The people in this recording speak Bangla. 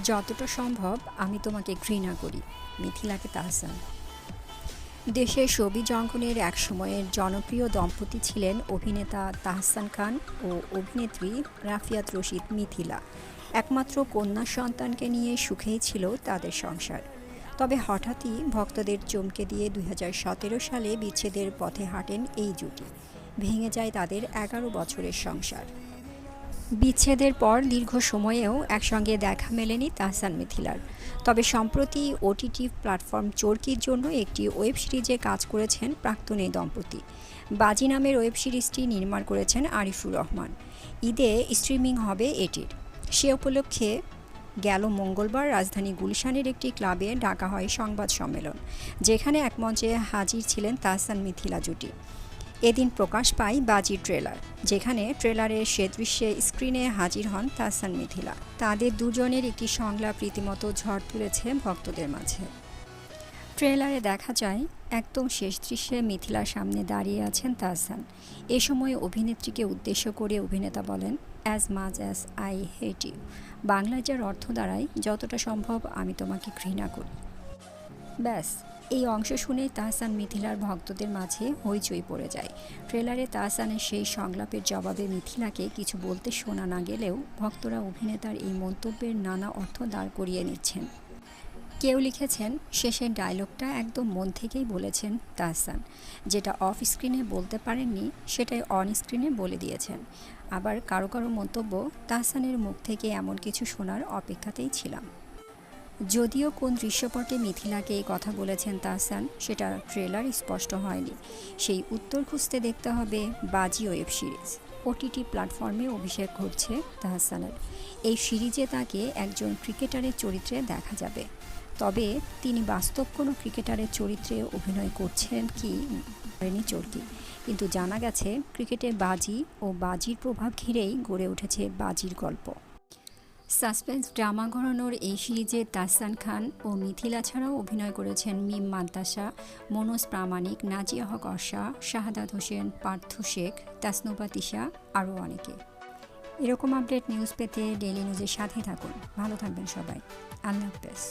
যতটা সম্ভব আমি তোমাকে ঘৃণা করি। মিথিলাকে তাহসান। দেশের ছবি জঙ্গলের এক সময়ের জনপ্রিয় দম্পতি ছিলেন অভিনেতা তাহসান খান ও অভিনেত্রী রাফিয়াত রশিদ মিথিলা। একমাত্র কন্যা সন্তানকে নিয়ে সুখেই ছিল তাদের সংসার। তবে হঠাৎই ভক্তদের চমকে দিয়ে 2017 সালে বিচ্ছেদের পথে হাঁটেন এই জুটি। ভেঙে যায় তাদের 11 বছরের সংসার। বিচ্ছেদের পর দীর্ঘ সময়েও একসঙ্গে দেখা মেলেনি তাহসান মিথিলার। তবে সম্প্রতি ওটিটি প্ল্যাটফর্ম চরকির জন্য একটি ওয়েব সিরিজে কাজ করেছেন প্রাক্তন এই দম্পতি। বাজি নামের ওয়েব সিরিজটি নির্মাণ করেছেন আরিফুর রহমান। ঈদে স্ট্রিমিং হবে এটির। সে উপলক্ষে গেল মঙ্গলবার রাজধানী গুলশানের একটি ক্লাবে ডাকা হয় সংবাদ সম্মেলন, যেখানে এক মঞ্চে হাজির ছিলেন তাহসান মিথিলা জুটি। এদিন প্রকাশ পায় বাজির ট্রেলার, যেখানে ট্রেলারের সে দৃশ্যে স্ক্রিনে হাজির হন তাহসান মিথিলা। তাদের দুজনের একটি সংলাপ রীতিমতো ঝড় তুলেছে ভক্তদের মাঝে। ট্রেলারে দেখা যায় একদম শেষ দৃশ্যে মিথিলার সামনে দাঁড়িয়ে আছেন তাহসান। এ সময় অভিনেত্রীকে উদ্দেশ্য করে অভিনেতা বলেন, as much as I hate you. বাংলায় যার অর্থ দাঁড়ায়, যতটা সম্ভব আমি তোমাকে ঘৃণা করি। ব্যাস, এই অংশ শুনেই তাহসান মিথিলার ভক্তদের মাঝে হইচই পড়ে যায়। ট্রেলারে তাহসানের সেই সংলাপের জবাবে মিথিলাকে কিছু বলতে শোনা না গেলেও ভক্তরা অভিনেতার এই মন্তব্যের নানা অর্থ দাঁড় করিয়ে নিচ্ছেন। কেউ লিখেছেন, শেষের ডায়লগটা একদম মন থেকেই বলেছেন তাহসান। যেটা অফ স্ক্রিনে বলতে পারেননি, সেটাই অন স্ক্রিনে বলে দিয়েছেন। আবার কারো কারো মন্তব্য, তাহসানের মুখ থেকে এমন কিছু শোনার অপেক্ষাতেই ছিলাম। যদিও কোন দৃশ্যপটে মিথিলাকে এই কথা বলেছেন তাহসান, সেটা ট্রেলার স্পষ্ট হয়নি। সেই উত্তর খুঁজতে দেখতে হবে বাজি ওয়েব সিরিজ। ওটিটি প্ল্যাটফর্মে অভিষেক ঘটছে তাহসানের। এই সিরিজে তাকে একজন ক্রিকেটারের চরিত্রে দেখা যাবে। তবে তিনি বাস্তব কোনো ক্রিকেটারের চরিত্রে অভিনয় করছেন কি করেনি চরকি, কিন্তু জানা গেছে ক্রিকেটে বাজি ও বাজির প্রভাব ঘিরেই গড়ে উঠেছে বাজির গল্প। সাসপেন্স ড্রামা ঘরানোর এই সিরিজে তাহসান খান ও মিথিলা ছাড়াও অভিনয় করেছেন মিম মান্তাসা, মনোজ প্রামাণিক, নাজিয়া হক অর্ষা, শাহাদাত হোসেন, পার্থ শেখ, তাসনুবা তিশা, আরও অনেকে। এরকম আপডেট নিউজ পেতে ডেইলি নিউজের সাথে থাকুন। ভালো থাকবেন সবাই। আল্লাহ হাফেজ।